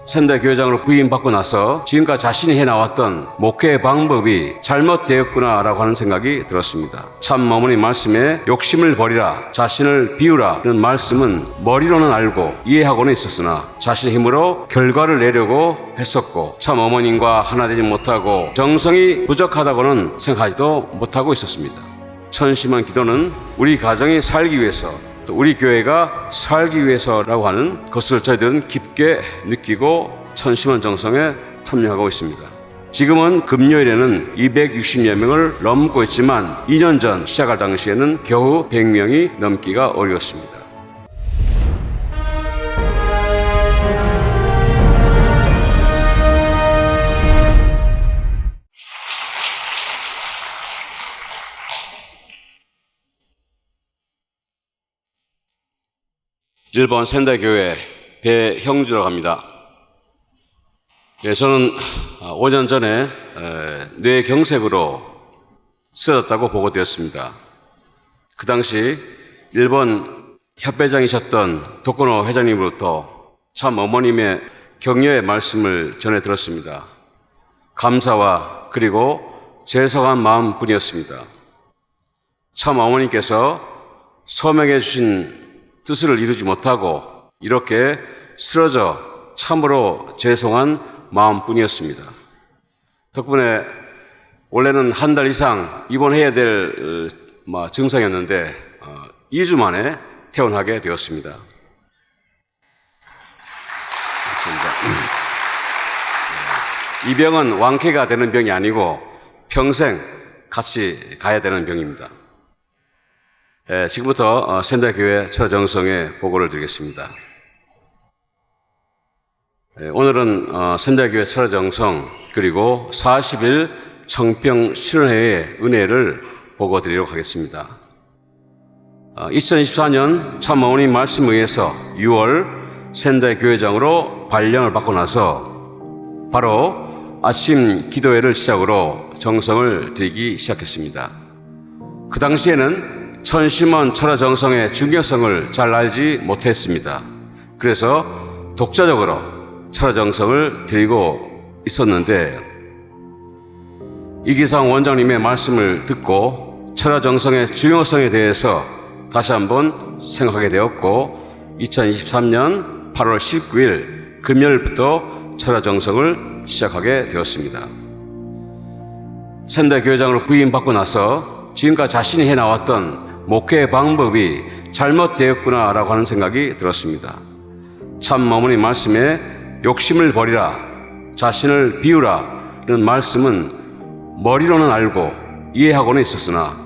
仙台교회장으로 부임받고 나서 지금까지 자신이 해나왔던 목회 방법이 잘못되었구나라고 하는 생각이 들었습니다. 참 어머니 말씀에 욕심을 버리라, 자신을 비우라는 말씀은 머리로는 알고 이해하고는 있었으나 자신의 힘으로 결과를 내려고 했었고, 참 어머님과 하나 되지 못하고 정성이 부족하다고는 생각하지도 못하고 있었습니다. 천심한 기도는 우리 가정이 살기 위해서, 또 우리 교회가 살기 위해서라고 하는 것을 저희들은 깊게 느끼고 천심한 정성에 참여하고 있습니다. 지금은 금요일에는 260여 명을 넘고 있지만 2년 전 시작할 당시에는 겨우 100명이 넘기가 어려웠습니다. 일본仙台교회 배형주라고 합니다. 네, 저는 5년 전에 뇌경색으로 쓰러졌다고 보고되었습니다. 그 당시 일본 협회장이셨던 도코노 회장님으로부터 참 어머님의 격려의 말씀을 전해 들었습니다. 감사와 그리고 죄송한 마음뿐이었습니다. 참 어머님께서 소명해 주신 뜻을 이루지 못하고 이렇게 쓰러져 참으로 죄송한 마음뿐이었습니다. 덕분에 원래는 한 달 이상 입원해야 될 증상이었는데 2주 만에 퇴원하게 되었습니다. 이 병은 완쾌가 되는 병이 아니고 평생 같이 가야 되는 병입니다. 지금부터仙台교회 철정성에 보고를 드리겠습니다. 오늘은仙台교회 철정성 그리고 40일 청평 수련회의 은혜를 보고 드리도록 하겠습니다. 2024년 참 어머님 말씀에 의해서 6월仙台교회장으로 발령을 받고 나서 바로 아침 기도회를 시작으로 정성을 드리기 시작했습니다. 그 당시에는 천심원 철야정성의 중요성을 잘 알지 못했습니다. 그래서 독자적으로 철야정성을 드리고 있었는데 이기상 원장님의 말씀을 듣고 철야정성의 중요성에 대해서 다시 한번 생각하게 되었고 2023년 8월 19일 금요일부터 철야정성을 시작하게 되었습니다.仙台교회장으로 부임받고 나서 지금까지 자신이 해나왔던 목회 방법이 잘못되었구나라고 하는 생각이 들었습니다. 참 어머니 말씀에 욕심을 버리라, 자신을 비우라는 말씀은 머리로는 알고 이해하고는 있었으나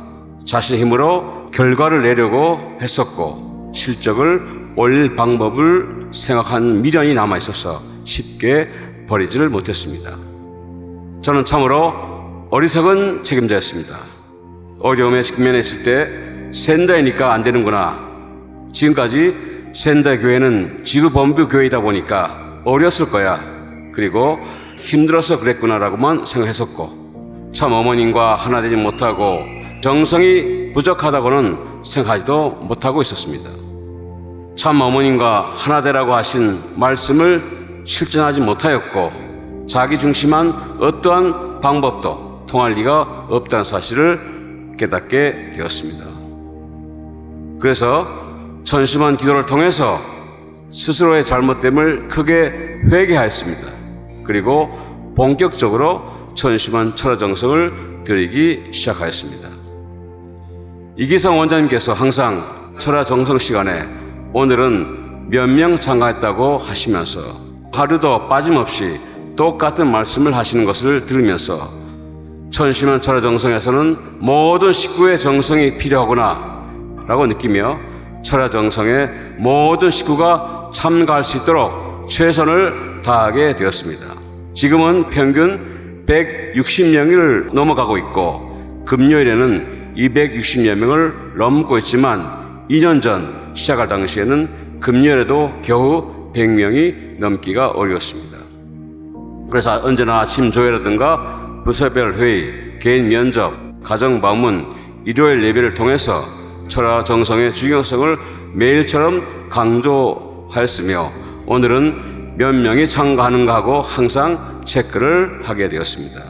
자신의 힘으로 결과를 내려고 했었고 실적을 올릴 방법을 생각한 미련이 남아있어서 쉽게 버리지를 못했습니다. 저는 참으로 어리석은 책임자였습니다. 어려움에 직면했을 때仙台니까 안 되는구나. 지금까지仙台교회는 지구본부교회이다 보니까 어렸을 거야. 그리고 힘들어서 그랬구나라고만 생각했었고 참 어머님과 하나 되지 못하고 정성이 부족하다고는 생각하지도 못하고 있었습니다. 참 어머님과 하나 되라고 하신 말씀을 실천하지 못하였고 자기 중심한 어떠한 방법도 통할 리가 없다는 사실을 깨닫게 되었습니다. 그래서 천심한 기도를 통해서 스스로의 잘못됨을 크게 회개하였습니다. 그리고 본격적으로 천심한 철야정성을 드리기 시작하였습니다. 이기상 원장님께서 항상 철야정성 시간에 오늘은 몇 명 참가했다고 하시면서 하루도 빠짐없이 똑같은 말씀을 하시는 것을 들으면서 천심한 철야정성에서는 모든 식구의 정성이 필요하구나 라고 느끼며 철야정성에 모든 식구가 참가할 수 있도록 최선을 다하게 되었습니다. 지금은 평균 160명을 넘어가고 있고 금요일에는 260여 명을 넘고 있지만 2년 전 시작할 당시에는 금요일에도 겨우 100명이 넘기가 어려웠습니다. 그래서 언제나 아침 조회라든가 부서별 회의, 개인 면접, 가정 방문, 일요일 예배를 통해서 철야정성의 중요성을 매일처럼 강조하였으며 오늘은 몇 명이 참가하는가 하고 항상 체크를 하게 되었습니다.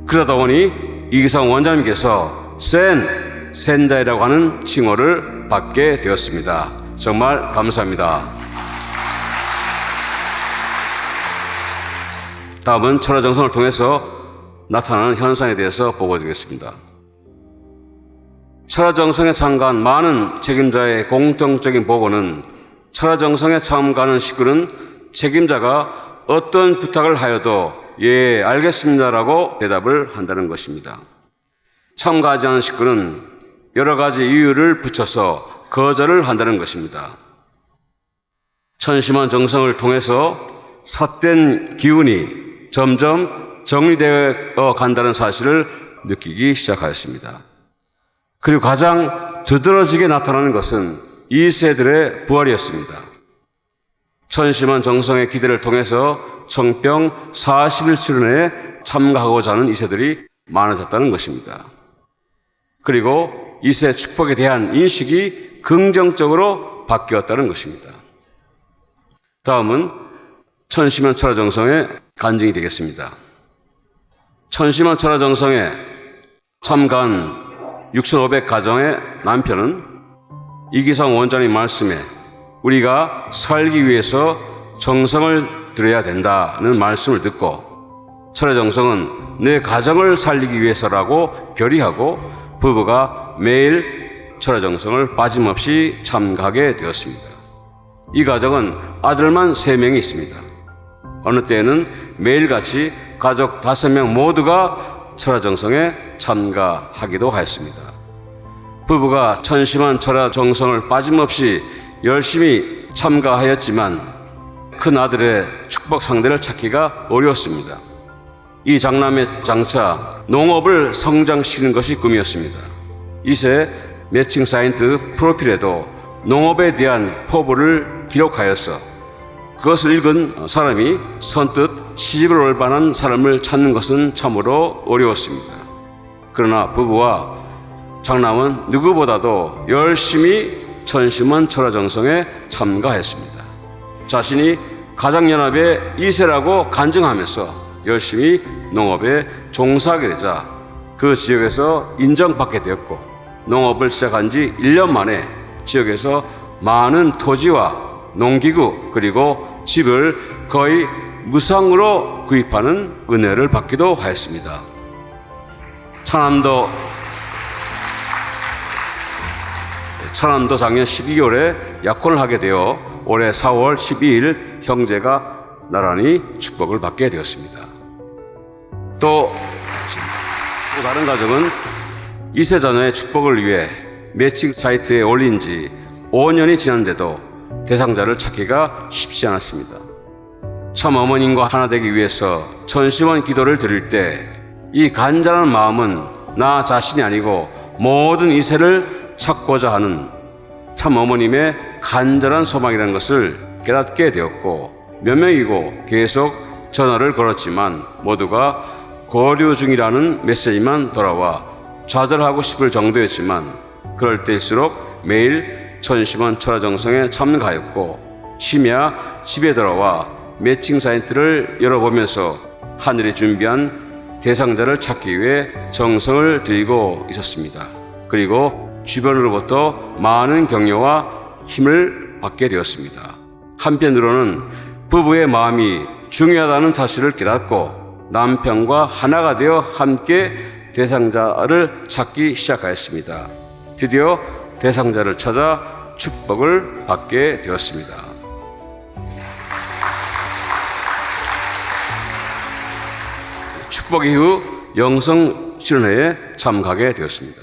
그러다 보니 이기성 원장님께서 센다이라고 하는 칭호를 받게 되었습니다. 정말 감사합니다. 다음은 천하정성을 통해서 나타나는 현상에 대해서 보고드리겠습니다. 천하정성에 참가한 많은 책임자의 공통적인 보고는 천하정성에 참가하는 식구는 책임자가 어떤 부탁을 하여도 예, 알겠습니다라고 대답을 한다는 것입니다. 참가하지 않은 식구는 여러 가지 이유를 붙여서 거절을 한다는 것입니다. 천심한 정성을 통해서 삿된 기운이 점점 정리되어 간다는 사실을 느끼기 시작하였습니다. 그리고 가장 두드러지게 나타나는 것은 2세들의 부활이었습니다. 천심한 정성의 기대를 통해서 청병 40일 수련회에 참가하고자 하는 2세들이 많아졌다는 것입니다. 그리고 2세 축복에 대한 인식이 긍정적으로 바뀌었다는 것입니다. 다음은 천심한 천하정성의 간증이 되겠습니다. 천심한 천하정성에 참가한 6,500가정의 남편은 이기성 원장님 말씀에 우리가 살기 위해서 정성을 들여야 된다는 말씀을 듣고 천하정성은 내 가정을 살리기 위해서라고 결의하고 부부가 매일 천하정성을 빠짐없이 참가하게 되었습니다. 이 가정은 아들만 3명이 있습니다. 어느 때에는 매일같이 가족 5명 모두가 천하정성에 참가하기도 하였습니다. 부부가 천심한 천하정성을 빠짐없이 열심히 참가하였지만 큰 아들의 축복 상대를 찾기가 어려웠습니다. 이 장남의 장차 농업을 성장시키는 것이 꿈이었습니다. 이세 매칭 사이트 프로필에도 농업에 대한 포부를 기록하여서 그것을 읽은 사람이 선뜻 시집을 올 만한 사람을 찾는 것은 참으로 어려웠습니다. 그러나 부부와 장남은 누구보다도 열심히 천심한 천하정성에 참가했습니다. 자신이 가장연합의 2세라고 간증하면서 열심히 농업에 종사하게 되자 그 지역에서 인정받게 되었고 농업을 시작한 지 1년 만에 지역에서 많은 토지와 농기구 그리고 집을 거의 무상으로 구입하는 은혜를 받기도 하였습니다. 차남도 작년 12월에 약혼을 하게 되어 올해 4월 12일 형제가 나란히 축복을 받게 되었습니다. 또 다른 가정은 2세 자녀의 축복을 위해 매칭 사이트에 올린 지 5년이 지났는데도 대상자를 찾기가 쉽지 않았습니다. 참 어머님과 하나 되기 위해서 천심한 기도를 드릴 때 이 간절한 마음은 나 자신이 아니고 모든 2세를 찾고자 하는 참 어머님의 간절한 소망이라는 것을 깨닫게 되었고 몇 명이고 계속 전화를 걸었지만 모두가 고려 중이라는 메시지만 돌아와 좌절하고 싶을 정도였지만 그럴 때일수록 매일 천심한 천하정성에 참가하였고 심야 집에 들어와 매칭 사이트를 열어보면서 하늘이 준비한 대상자를 찾기 위해 정성을 들이고 있었습니다. 그리고 주변으로부터 많은 격려와 힘을 받게 되었습니다. 한편으로는 부부의 마음이 중요하다는 사실을 깨닫고 남편과 하나가 되어 함께 대상자를 찾기 시작하였습니다. 드디어 대상자를 찾아 축복을 받게 되었습니다. 축복 이후 영성 수련회에 참가하게 되었습니다.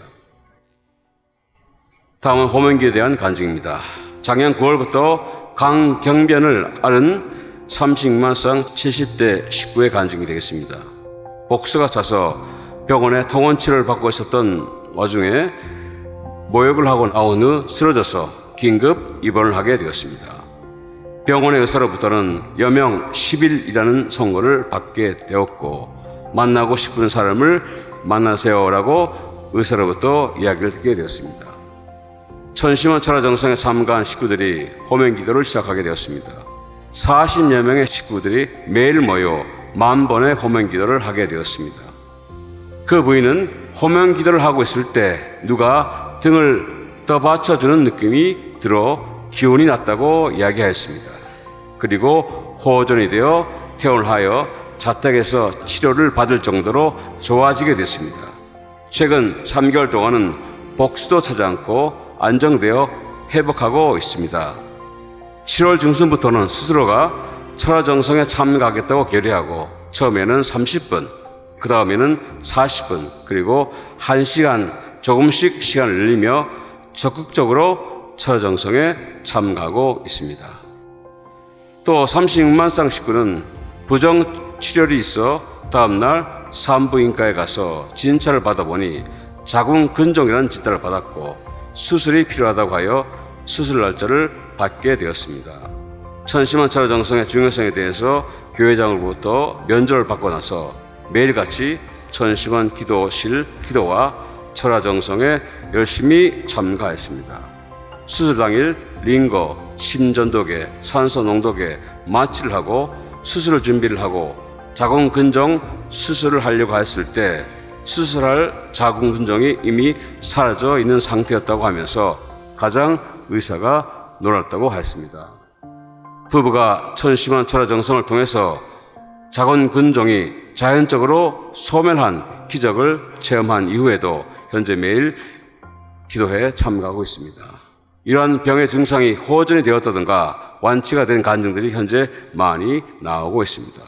다음은 호명기에 대한 간증입니다. 작년 9월부터 강경변을 앓은 30만상 70대 식구의 간증이 되겠습니다. 복수가 차서 병원에 통원 치료를 받고 있었던 와중에 모욕을 하고 나온 후 쓰러져서 긴급 입원을 하게 되었습니다. 병원의 의사로부터는 여명 10일이라는 선고를 받게 되었고 만나고 싶은 사람을 만나세요라고 의사로부터 이야기를 듣게 되었습니다. 천심한 천하정성에 참가한 식구들이 호명기도를 시작하게 되었습니다. 40여 명의 식구들이 매일 모여 10,000번의 호명기도를 하게 되었습니다. 그 부인은 호명기도를 하고 있을 때 누가 등을 떠받쳐주는 느낌이 들어 기운이 났다고 이야기하였습니다. 그리고 호전이 되어 퇴원을 하여 자택에서 치료를 받을 정도로 좋아지게 됐습니다. 최근 3개월 동안은 복수도 찾지 않고 안정되어 회복하고 있습니다. 7월 중순부터는 스스로가 철화정성에 참가하겠다고 결의하고 처음에는 30분, 그 다음에는 40분, 그리고 1시간 조금씩 시간을 늘리며 적극적으로 철화정성에 참가하고 있습니다. 또 36만 쌍 식구는 부정치료를 있어 다음날 산부인과에 가서 진찰을 받아보니 자궁근종이라는 진단을 받았고 수술이 필요하다고 하여 수술 날짜를 받게 되었습니다. 천심한 철화정성의 중요성에 대해서 교회장으로부터 면접을 받고 나서 매일같이 천심한 기도실 기도와 철화정성에 열심히 참가했습니다. 수술 당일 링거, 심전도계, 산소 농도계, 마취를 하고 수술 준비를 하고 자궁근종 수술을 하려고 했을 때 수술할 자궁근종이 이미 사라져 있는 상태였다고 하면서 가장 의사가 놀랐다고 했습니다. 부부가 천심한 철화정성을 통해서 자궁근종이 자연적으로 소멸한 기적을 체험한 이후에도 현재 매일 기도회에 참가하고 있습니다. 이러한 병의 증상이 호전이 되었다든가 완치가 된 간증들이 현재 많이 나오고 있습니다.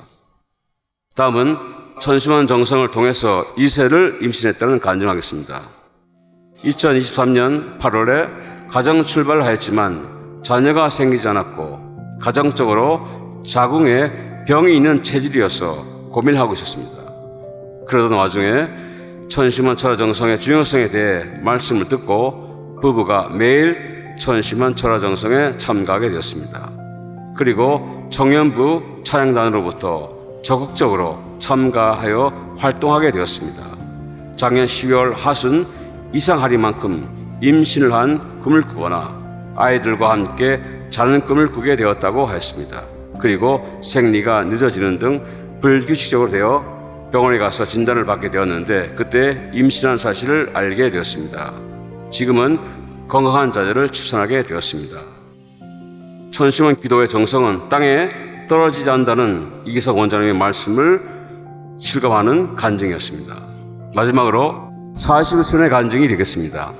다음은 천심한 정성을 통해서 2세를 임신했다는 간증하겠습니다. 2023년 8월에 가정 출발을 하였지만 자녀가 생기지 않았고 가정적으로 자궁에 병이 있는 체질이어서 고민하고 있었습니다. 그러던 와중에 천심한 철화정성의 중요성에 대해 말씀을 듣고 부부가 매일 천심한 철화정성에 참가하게 되었습니다. 그리고 청년부 찬양단으로부터 적극적으로 참가하여 활동하게 되었습니다. 작년 12월 하순 이상하리만큼 임신을 한 꿈을 꾸거나 아이들과 함께 자는 꿈을 꾸게 되었다고 하였습니다. 그리고 생리가 늦어지는 등 불규칙적으로 되어 병원에 가서 진단을 받게 되었는데 그때 임신한 사실을 알게 되었습니다. 지금은 건강한 자녀를 출산하게 되었습니다. 천심한 기도의 정성은 땅에 떨어지지 않는다는 이기석 원장님의 말씀을 실감하는 간증이었습니다. 마지막으로 40일선의 간증이 되겠습니다.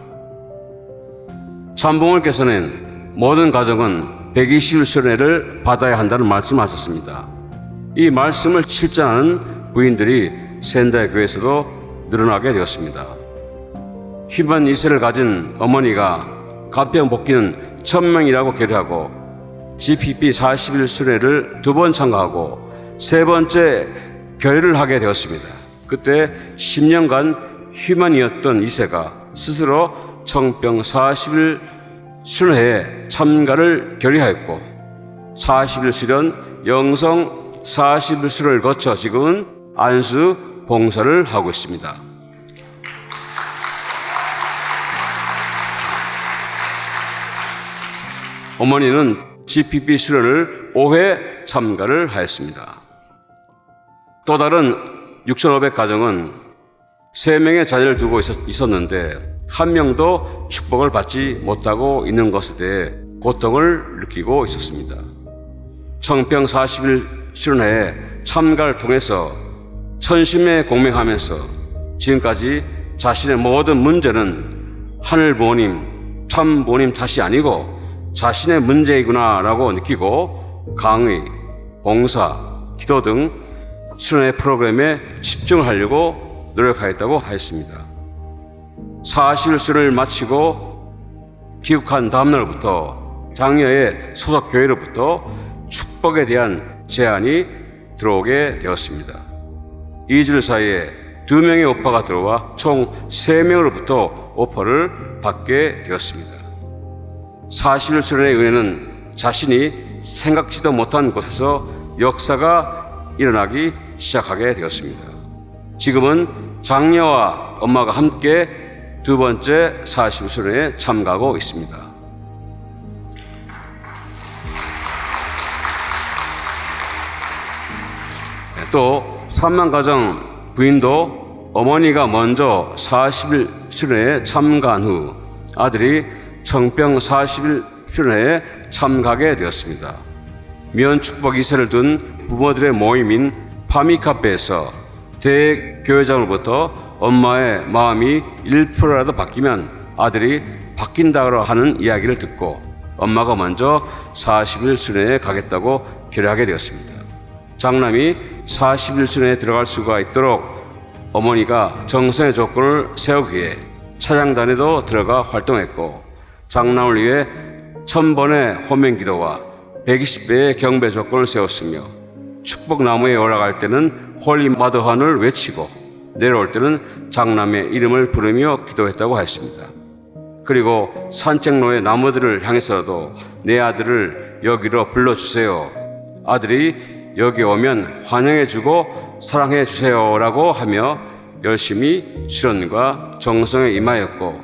참봉을께서는 모든 가정은 120일선회를 받아야 한다는 말씀을 하셨습니다. 이 말씀을 실천하는 부인들이 센다의 교회에서도 늘어나게 되었습니다. 휘만 2세를 가진 어머니가 간병 복귀는 1000명이라고 결의하고 GPP 40일 순회를 2번 참가하고 3번째 결의를 하게 되었습니다. 그때 10년간 휘만이었던 2세가 스스로 청병 40일 순회에 참가를 결의하였고 40일 수련 영성 40일 수련을 거쳐 지금은 안수 봉사를 하고 있습니다. 어머니는 GPP 수련을 5회 참가를 하였습니다. 또 다른 6,500 가정은 3명의 자녀를 두고 있었는데 1명도 축복을 받지 못하고 있는 것에 대해 고통을 느끼고 있었습니다. 청평 40일 수련회에 참가를 통해서 천심에 공명하면서 지금까지 자신의 모든 문제는 하늘 부모님, 참 부모님 탓이 아니고 자신의 문제이구나 라고 느끼고 강의, 봉사, 기도 등 수련회 프로그램에 집중하려고 노력하였다고 하였습니다. 40일 수련을 마치고 귀국한 다음날부터 장녀의 소속 교회로부터 축복에 대한 제안이 들어오게 되었습니다. 2주 사이에 2명의 오빠가 들어와 총 3명으로부터 오퍼를 받게 되었습니다. 40일 수련의 은혜는 자신이 생각지도 못한 곳에서 역사가 일어나기 시작하게 되었습니다. 지금은 장녀와 엄마가 함께 2번째 40일 수련에 참가하고 있습니다. 또 3만 가정 부인도 어머니가 먼저 40일 수련회에 참가한 후 아들이 청병 40일 수련회에 참가하게 되었습니다. 미연축복 2세를 둔 부모들의 모임인 파미카페에서 대교회장으로부터 엄마의 마음이 1%라도 바뀌면 아들이 바뀐다고 하는 이야기를 듣고 엄마가 먼저 40일 수련회에 가겠다고 결의하게 되었습니다. 장남이 40일 수련회에 들어갈 수가 있도록 어머니가 정성의 조건을 세우기에 찬양단에도 들어가 활동했고, 장남을 위해 1000번의 호명기도와 120배의 경배 조건을 세웠으며, 축복나무에 올라갈 때는 홀리 마더헌을 외치고 내려올 때는 장남의 이름을 부르며 기도했다고 했습니다. 그리고 산책로의 나무들을 향해서도 내 아들을 여기로 불러주세요, 아들이 여기 오면 환영해주고 사랑해주세요 라고 하며 열심히 수련과 정성에 임하였고,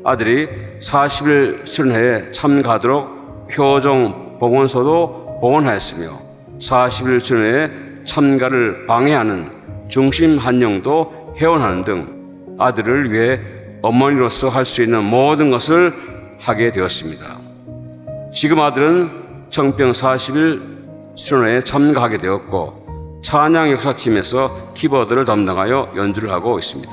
아들이 40일 수련회에 참가하도록 효종 봉헌소도 봉헌하였으며 40일 수련회에 참가를 방해하는 중심 한영도 회원하는 등 아들을 위해 어머니로서 할 수 있는 모든 것을 하게 되었습니다. 지금 아들은 청병 40일 수련회에 참가하게 되었고 찬양 역사팀에서 키보드를 담당하여 연주를 하고 있습니다.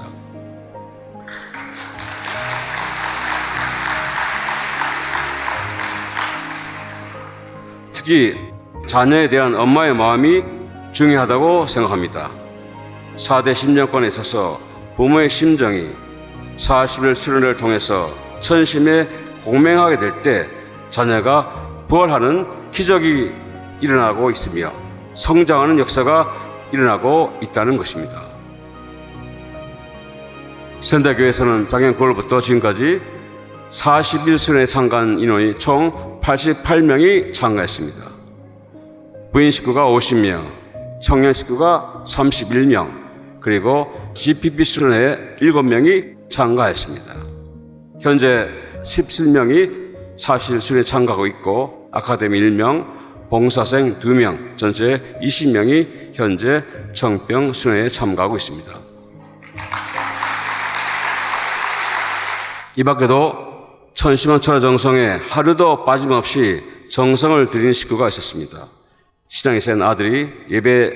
특히 자녀에 대한 엄마의 마음이 중요하다고 생각합니다. 4대 심정권에 있어서 부모의 심정이 40일 수련을 통해서 천심에 공명하게 될 때 자녀가 부활하는 기적이 일어나고 있으며 성장하는 역사가 일어나고 있다는 것입니다. 선대교회에서는 작년 9월부터 지금까지 40일 수련에 참가한 인원이 총 88명이 참가했습니다. 부인 식구가 50명, 청년 식구가 31명, 그리고 GPP 수련회에 7명이 참가했습니다. 현재 17명이 40일 수련에 참가하고 있고 아카데미 1명, 봉사생 2명, 전체 20명이 현재 청병 수련회에 참가하고 있습니다. 이 밖에도 천심원 철야정성에 하루도 빠짐없이 정성을 들이는 식구가 있었습니다. 신앙이 센 아들이 예배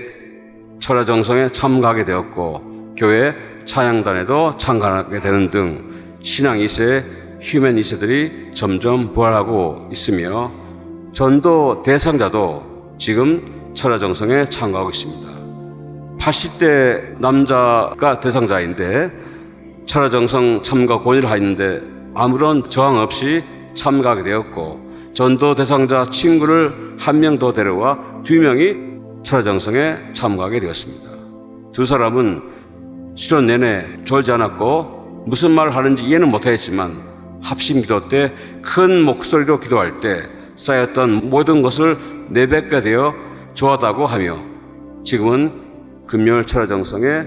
철야정성에 참가하게 되었고 교회 찬양단에도 참가하게 되는 등 신앙 2세, 휴먼 2세들이 점점 부활하고 있으며 전도 대상자도 지금 철야정성에 참가하고 있습니다. 80대 남자가 대상자인데 철야정성 참가 권유를 하였는데 아무런 저항 없이 참가하게 되었고 전도 대상자 친구를 1명 더 데려와 2명이 철야정성에 참가하게 되었습니다. 두 사람은 수련 내내 졸지 않았고 무슨 말을 하는지 이해는 못하였지만 합심 기도 때 큰 목소리로 기도할 때 쌓였던 모든 것을 내뱉게 되어 좋았다고 하며 지금은 금요일 철야정성에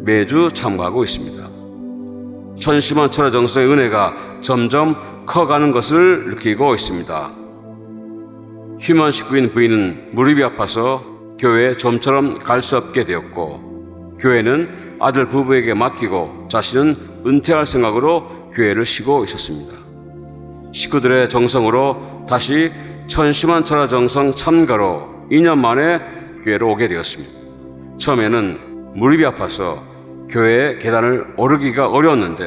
매주 참가하고 있습니다. 천심원 철야정성의 은혜가 점점 커가는 것을 느끼고 있습니다. 휴먼 식구인 부인은 무릎이 아파서 교회에 좀처럼 갈 수 없게 되었고 교회는 아들 부부에게 맡기고 자신은 은퇴할 생각으로 교회를 쉬고 있었습니다. 식구들의 정성으로 다시 천심원 철야정성 참가로 2년 만에 교회로 오게 되었습니다. 처음에는 무릎이 아파서 교회의 계단을 오르기가 어려웠는데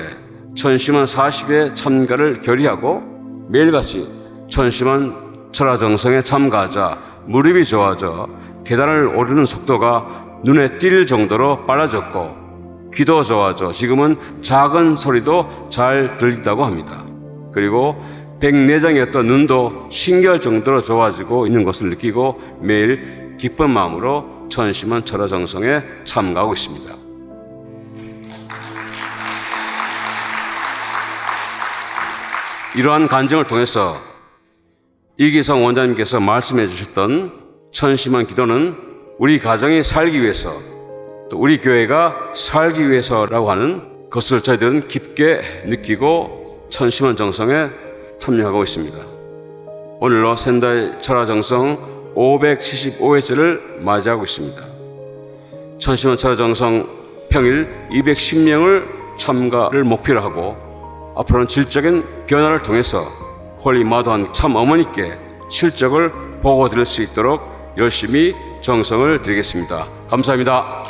천심원 40회 참가를 결의하고 매일같이 천심원 철야정성에 참가하자 무릎이 좋아져 계단을 오르는 속도가 눈에 띌 정도로 빨라졌고 귀도 좋아져 지금은 작은 소리도 잘 들린다고 합니다. 그리고 백내장이었던 눈도 신기할 정도로 좋아지고 있는 것을 느끼고 매일 기쁜 마음으로 천심원 철야정성에 참가하고 있습니다. 이러한 간증을 통해서 이기성 원장님께서 말씀해 주셨던 천심원 기도는 우리 가정이 살기 위해서 또 우리 교회가 살기 위해서라고 하는 것을 저희들은 깊게 느끼고 천심원 정성에 참여하고 있습니다. 오늘로仙台철야정성 575회째를 맞이하고 있습니다. 천심원 차례정성 평일 210명을 참가를 목표로 하고 앞으로는 질적인 변화를 통해서 홀리 마더한 참 어머니께 실적을 보고드릴 수 있도록 열심히 정성을 드리겠습니다. 감사합니다.